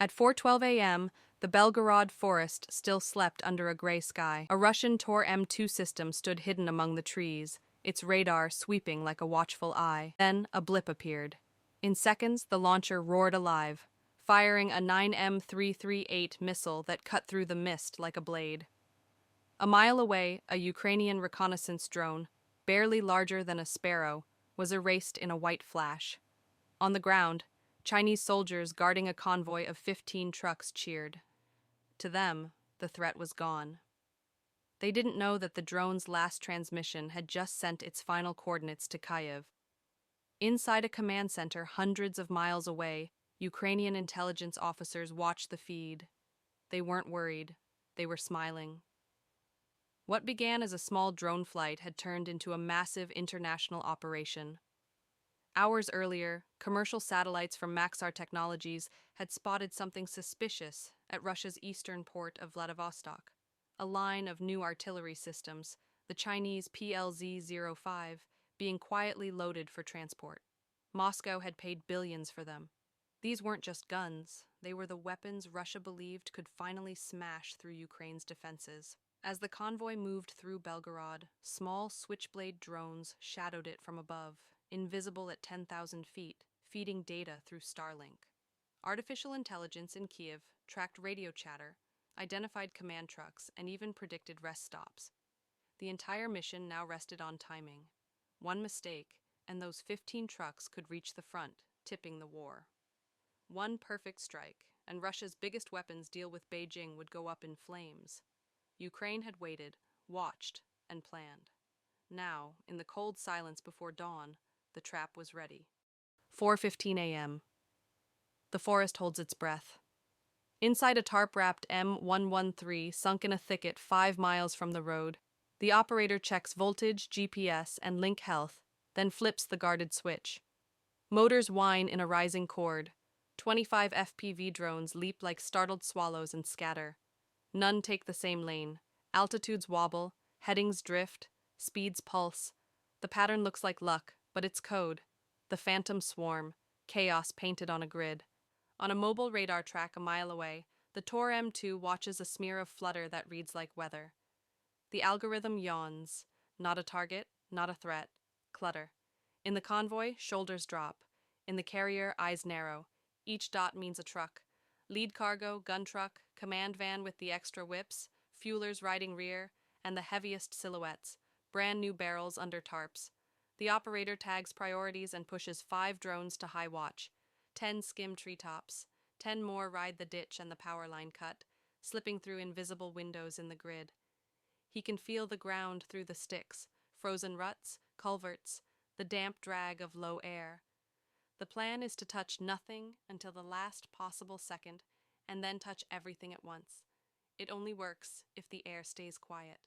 At 4:12 a.m., the Belgorod forest still slept under a gray sky. A Russian Tor M2 system stood hidden among the trees, its radar sweeping like a watchful eye. Then a blip appeared. In seconds, the launcher roared alive, firing a 9M338 missile that cut through the mist like a blade. A mile away, a Ukrainian reconnaissance drone, barely larger than a sparrow, was erased in a white flash. On the ground, Chinese soldiers guarding a convoy of 15 trucks cheered. To them, the threat was gone. They didn't know that the drone's last transmission had just sent its final coordinates to Kharkiv. Inside a command center hundreds of miles away, Ukrainian intelligence officers watched the feed. They weren't worried. They were smiling. What began as a small drone flight had turned into a massive international operation. Hours earlier, commercial satellites from Maxar Technologies had spotted something suspicious at Russia's eastern port of Vladivostok. A line of new artillery systems, the Chinese PLZ-05, being quietly loaded for transport. Moscow had paid billions for them. These weren't just guns, they were the weapons Russia believed could finally smash through Ukraine's defenses. As the convoy moved through Belgorod, small Switchblade drones shadowed it from above, invisible at 10,000 feet, feeding data through Starlink. Artificial intelligence in Kiev tracked radio chatter, identified command trucks, and even predicted rest stops. The entire mission now rested on timing. One mistake, and those 15 trucks could reach the front, tipping the war. One perfect strike, and Russia's biggest weapons deal with Beijing would go up in flames. Ukraine had waited, watched, and planned. Now, in the cold silence before dawn, the trap was ready. 4:15 a.m. The forest holds its breath. Inside a tarp-wrapped M113 sunk in a thicket 5 miles from the road, the operator checks voltage, GPS, and link health, then flips the guarded switch. Motors whine in a rising chord. 25 FPV drones leap like startled swallows and scatter. None take the same lane. Altitudes wobble, headings drift, speeds pulse. The pattern looks like luck, but it's code. The phantom swarm, chaos painted on a grid. On a mobile radar track a mile away, the Tor M2 watches a smear of flutter that reads like weather. The algorithm yawns. Not a target, not a threat. Clutter. In the convoy, shoulders drop. In the carrier, eyes narrow. Each dot means a truck. Lead cargo, gun truck, command van with the extra whips, fuelers riding rear, and the heaviest silhouettes, brand new barrels under tarps. The operator tags priorities and pushes 5 drones to high watch. 10 skim treetops. 10 more ride the ditch and the power line cut, slipping through invisible windows in the grid. He can feel the ground through the sticks, frozen ruts, culverts, the damp drag of low air. The plan is to touch nothing until the last possible second, and then touch everything at once. It only works if the air stays quiet.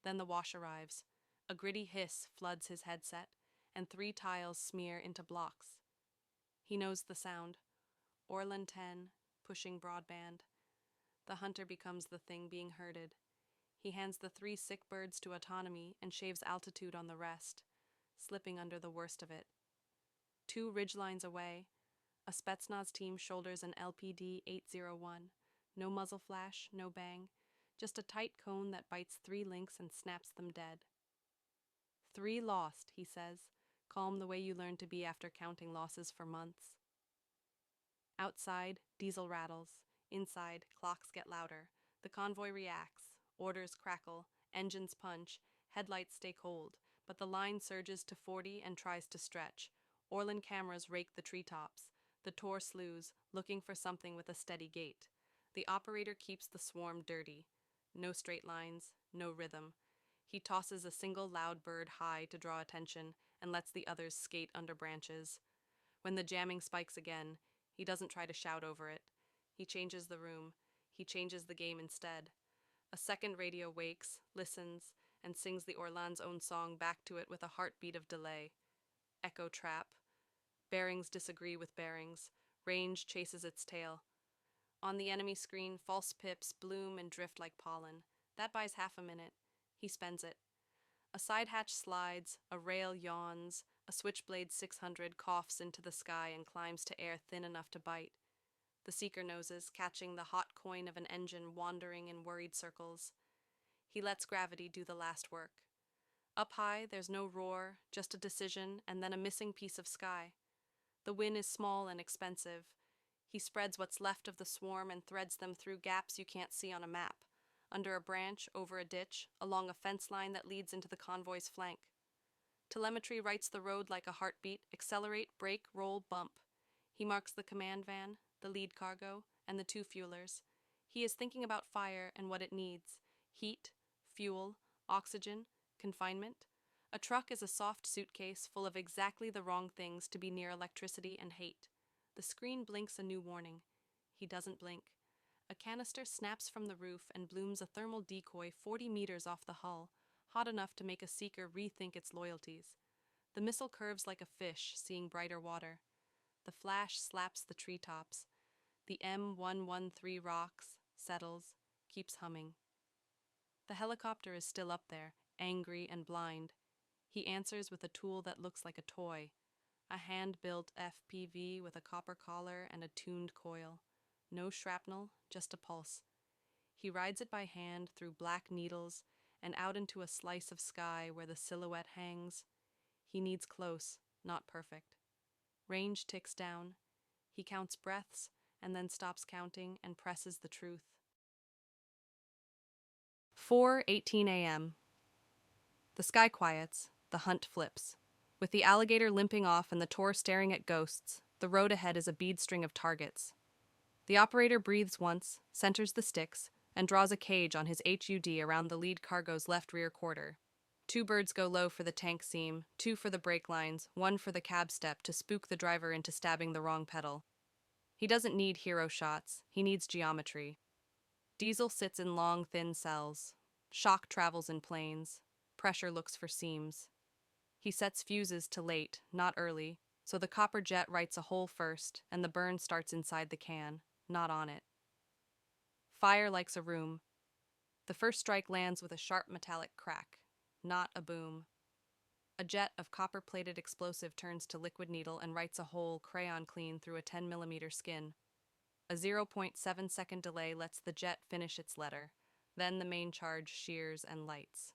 Then the wash arrives. A gritty hiss floods his headset, and 3 tiles smear into blocks. He knows the sound. Orlan-10, pushing broadband. The hunter becomes the thing being herded. He hands the 3 sick birds to autonomy and shaves altitude on the rest, slipping under the worst of it. 2 ridgelines away, a Spetsnaz team shoulders an LPD-801. No muzzle flash, no bang, just a tight cone that bites 3 links and snaps them dead. 3 lost, he says, calm the way you learn to be after counting losses for months. Outside, diesel rattles. Inside, clocks get louder. The convoy reacts. Orders crackle. Engines punch. Headlights stay cold. But the line surges to 40 and tries to stretch. Orlan cameras rake the treetops. The Tor slews, looking for something with a steady gait. The operator keeps the swarm dirty. No straight lines, no rhythm. He tosses a single loud bird high to draw attention and lets the others skate under branches. When the jamming spikes again, he doesn't try to shout over it. He changes the room. He changes the game instead. A second radio wakes, listens, and sings the Orlan's own song back to it with a heartbeat of delay. Echo trap. Bearings disagree with bearings. Range chases its tail. On the enemy screen, false pips bloom and drift like pollen. That buys half a minute. He spends it. A side hatch slides, a rail yawns, a Switchblade 600 coughs into the sky and climbs to air thin enough to bite. the seeker noses, catching the hot coin of an engine wandering in worried circles. He lets gravity do the last work. Up high, there's no roar, just a decision and then a missing piece of sky. The win is small and expensive. He spreads what's left of the swarm and threads them through gaps you can't see on a map, under a branch, over a ditch, along a fence line that leads into the convoy's flank. Telemetry writes the road like a heartbeat: accelerate, brake, roll, bump. He marks the command van, the lead cargo, and the two fuelers. He is thinking about fire and what it needs: heat, fuel, oxygen, confinement. A truck is a soft suitcase full of exactly the wrong things to be near electricity and hate. The screen blinks a new warning. He doesn't blink. A canister snaps from the roof and blooms a thermal decoy 40 meters off the hull, hot enough to make a seeker rethink its loyalties. The missile curves like a fish, seeing brighter water. The flash slaps the treetops. The M113 rocks, settles, keeps humming. The helicopter is still up there, angry and blind. He answers with a tool that looks like a toy. A hand-built FPV with a copper collar and a tuned coil. No shrapnel, just a pulse. He rides it by hand through black needles and out into a slice of sky where the silhouette hangs. He needs close, not perfect. Range ticks down. He counts breaths and then stops counting and presses the truth. 4:18 a.m. The sky quiets, the hunt flips. With the alligator limping off and the Tor staring at ghosts, the road ahead is a bead string of targets. The operator breathes once, centers the sticks, and draws a cage on his HUD around the lead cargo's left rear quarter. 2 birds go low for the tank seam, 2 for the brake lines, 1 for the cab step to spook the driver into stabbing the wrong pedal. He doesn't need hero shots, he needs geometry. Diesel sits in long, thin cells. Shock travels in planes. Pressure looks for seams. He sets fuses to late, not early, so the copper jet writes a hole first, and the burn starts inside the can, not on it. Fire likes a room. The first strike lands with a sharp metallic crack, not a boom. A jet of copper-plated explosive turns to liquid needle and writes a hole crayon clean through a 10mm skin. A 0.7-second delay lets the jet finish its letter. Then the main charge shears and lights.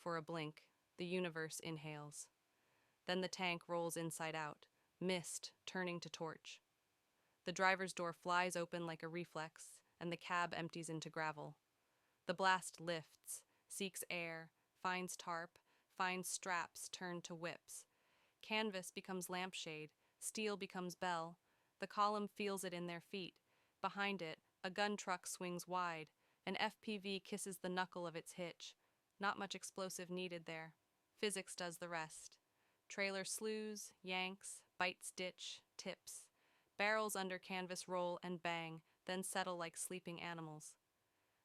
For a blink, the universe inhales. Then the tank rolls inside out, mist turning to torch. The driver's door flies open like a reflex, and the cab empties into gravel. The blast lifts, seeks air, finds tarp, finds straps turned to whips. Canvas becomes lampshade, steel becomes bell. The column feels it in their feet. Behind it, a gun truck swings wide. An FPV kisses the knuckle of its hitch. Not much explosive needed there. Physics does the rest. Trailer slews, yanks, bites ditch, tips. Barrels under canvas roll and bang, then settle like sleeping animals.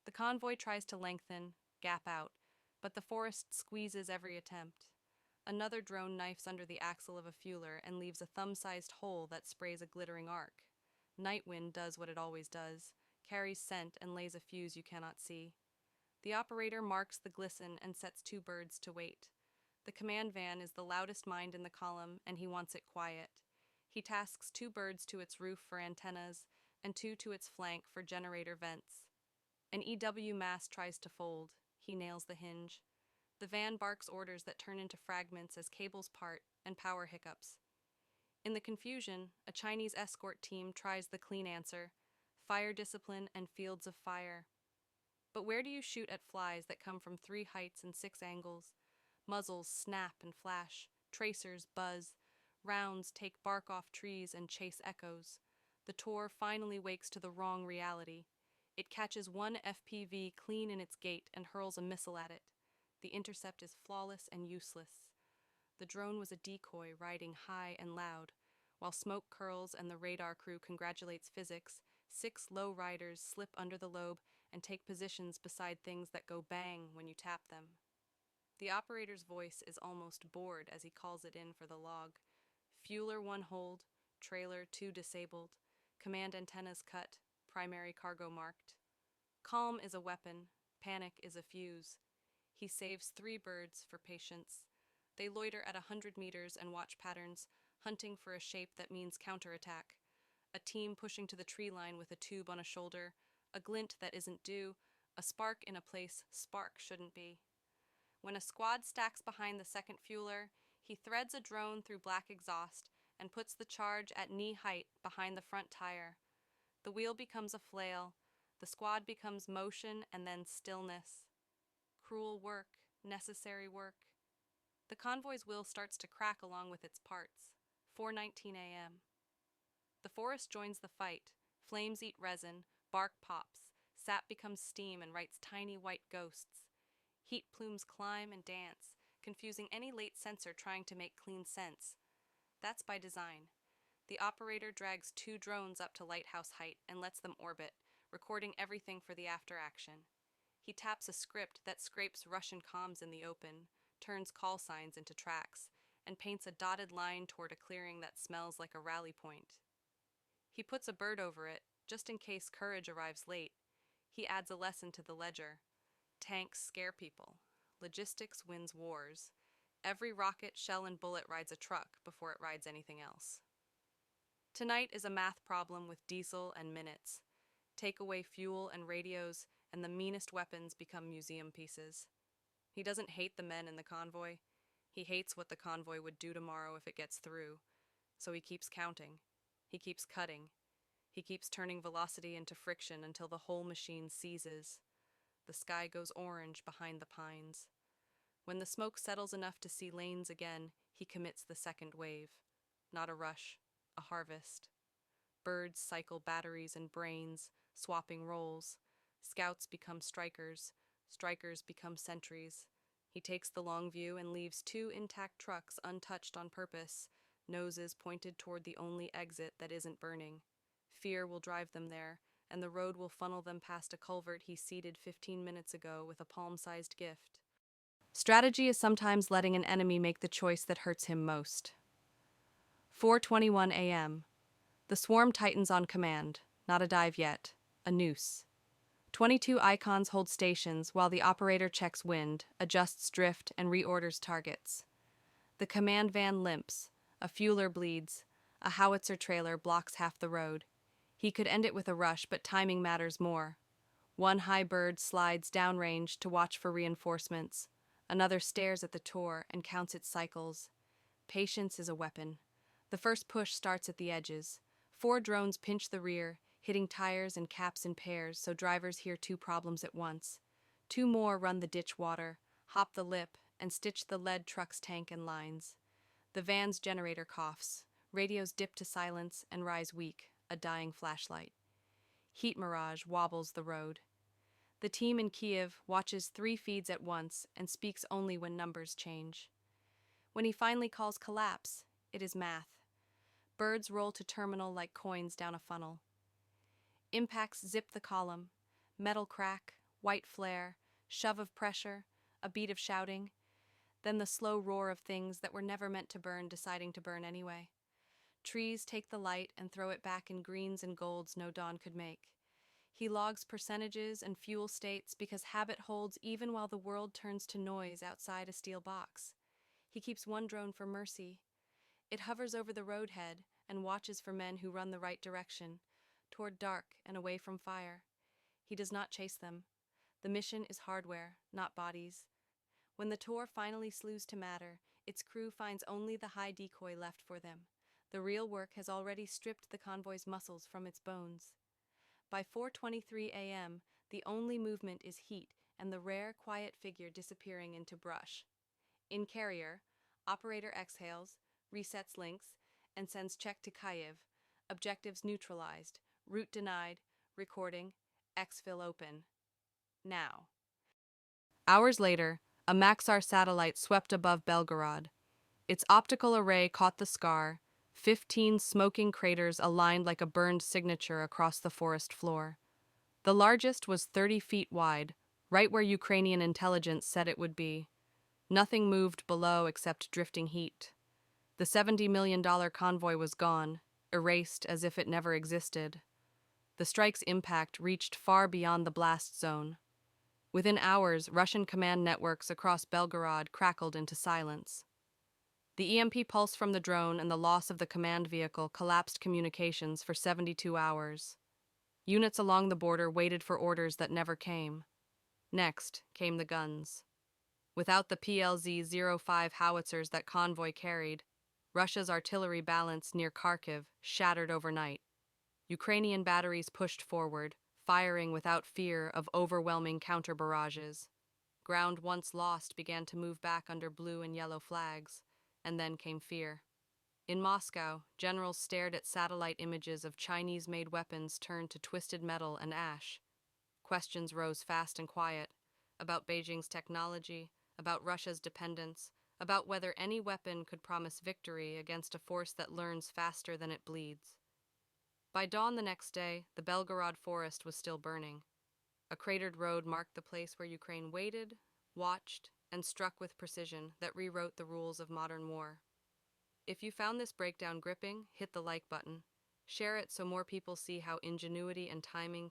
The convoy tries to lengthen, gap out, but the forest squeezes every attempt. Another drone knifes under the axle of a fueler and leaves a thumb-sized hole that sprays a glittering arc. Night wind does what it always does, carries scent and lays a fuse you cannot see. The operator marks the glisten and sets 2 birds to wait. The command van is the loudest mind in the column, and he wants it quiet. He tasks 2 birds to its roof for antennas, and 2 to its flank for generator vents. An EW mast tries to fold. He nails the hinge. The van barks orders that turn into fragments as cables part and power hiccups. In the confusion, a Chinese escort team tries the clean answer: fire discipline and fields of fire. But where do you shoot at flies that come from 3 heights and 6 angles? Muzzles snap and flash, tracers buzz, rounds take bark off trees and chase echoes. The Tor finally wakes to the wrong reality. It catches one FPV clean in its gate and hurls a missile at it. The intercept is flawless and useless. The drone was a decoy riding high and loud. While smoke curls and the radar crew congratulates physics, 6 low riders slip under the lobe and take positions beside things that go bang when you tap them. The operator's voice is almost bored as he calls it in for the log. Fueler 1 hold, trailer 2 disabled, command antennas cut, primary cargo marked. Calm is a weapon, panic is a fuse. He saves 3 birds for patience. They loiter at 100 meters and watch patterns, hunting for a shape that means counterattack. A team pushing to the tree line with a tube on a shoulder, a glint that isn't due, a spark in a place spark shouldn't be. When a squad stacks behind the second fueler, he threads a drone through black exhaust and puts the charge at knee height behind the front tire. The wheel becomes a flail, the squad becomes motion and then stillness. Cruel work, necessary work. The convoy's wheel starts to crack along with its parts. 4:19 a.m. The forest joins the fight. Flames eat resin, bark pops, sap becomes steam and writes tiny white ghosts. Heat plumes climb and dance, confusing any late sensor trying to make clean sense. That's by design. The operator drags 2 drones up to lighthouse height and lets them orbit, recording everything for the after action. He taps a script that scrapes Russian comms in the open, turns call signs into tracks, and paints a dotted line toward a clearing that smells like a rally point. He puts a bird over it, just in case courage arrives late. He adds a lesson to the ledger. Tanks scare people. Logistics wins wars. Every rocket, shell, and bullet rides a truck before it rides anything else. Tonight is a math problem with diesel and minutes. Take away fuel and radios, and the meanest weapons become museum pieces. He doesn't hate the men in the convoy. He hates what the convoy would do tomorrow if it gets through. So he keeps counting. He keeps cutting. He keeps turning velocity into friction until the whole machine seizes. The sky goes orange behind the pines. When the smoke settles enough to see lanes again, he commits the second wave. Not a rush, a harvest. Birds cycle batteries and brains, swapping roles. Scouts become strikers. Strikers become sentries. He takes the long view and leaves 2 intact trucks untouched on purpose, noses pointed toward the only exit that isn't burning. Fear will drive them there, and the road will funnel them past a culvert he seeded 15 minutes ago with a palm-sized gift. Strategy is sometimes letting an enemy make the choice that hurts him most. 4:21 a.m. The swarm tightens on command. Not a dive yet. A noose. 22 icons hold stations while the operator checks wind, adjusts drift, and reorders targets. The command van limps. A fueler bleeds. A howitzer trailer blocks half the road. He could end it with a rush, but timing matters more. One high bird slides downrange to watch for reinforcements. Another stares at the tour and counts its cycles. Patience is a weapon. The first push starts at the edges. 4 drones pinch the rear, hitting tires and caps in pairs so drivers hear 2 problems at once. 2 more run the ditch water, hop the lip, and stitch the lead truck's tank and lines. The van's generator coughs. Radios dip to silence and rise weak, a dying flashlight. Heat mirage wobbles the road. The team in Kiev watches 3 feeds at once and speaks only when numbers change. When he finally calls collapse, it is math. Birds roll to terminal like coins down a funnel. Impacts zip the column. Metal crack, white flare, shove of pressure, a beat of shouting, then the slow roar of things that were never meant to burn deciding to burn anyway. Trees take the light and throw it back in greens and golds no dawn could make. He logs percentages and fuel states because habit holds even while the world turns to noise outside a steel box. He keeps 1 drone for mercy. It hovers over the roadhead and watches for men who run the right direction, toward dark and away from fire. He does not chase them. The mission is hardware, not bodies. When the tour finally slews to matter, its crew finds only the high decoy left for them. The real work has already stripped the convoy's muscles from its bones. By 4:23 a.m., the only movement is heat and the rare, quiet figure disappearing into brush. In carrier, operator exhales, resets links, and sends check to Kharkiv. Objectives neutralized, route denied, recording, exfil open. Now. Hours later, a Maxar satellite swept above Belgorod. Its optical array caught the scar, 15 smoking craters aligned like a burned signature across the forest floor. The largest was 30 feet wide, right where Ukrainian intelligence said it would be. Nothing moved below except drifting heat. The $70 million convoy was gone, erased as if it never existed. The strike's impact reached far beyond the blast zone. Within hours, Russian command networks across Belgorod crackled into silence. The EMP pulse from the drone and the loss of the command vehicle collapsed communications for 72 hours. Units along the border waited for orders that never came. Next came the guns. Without the PLZ-05 howitzers that convoy carried, Russia's artillery balance near Kharkiv shattered overnight. Ukrainian batteries pushed forward, firing without fear of overwhelming counter-barrages. Ground once lost began to move back under blue and yellow flags, and then came fear. In Moscow, generals stared at satellite images of Chinese-made weapons turned to twisted metal and ash. Questions rose fast and quiet, about Beijing's technology, about Russia's dependence, about whether any weapon could promise victory against a force that learns faster than it bleeds. By dawn the next day, the Belgorod forest was still burning. A cratered road marked the place where Ukraine waited, watched, and struck with precision that rewrote the rules of modern war. If you found this breakdown gripping, hit the like button. Share it so more people see how ingenuity and timing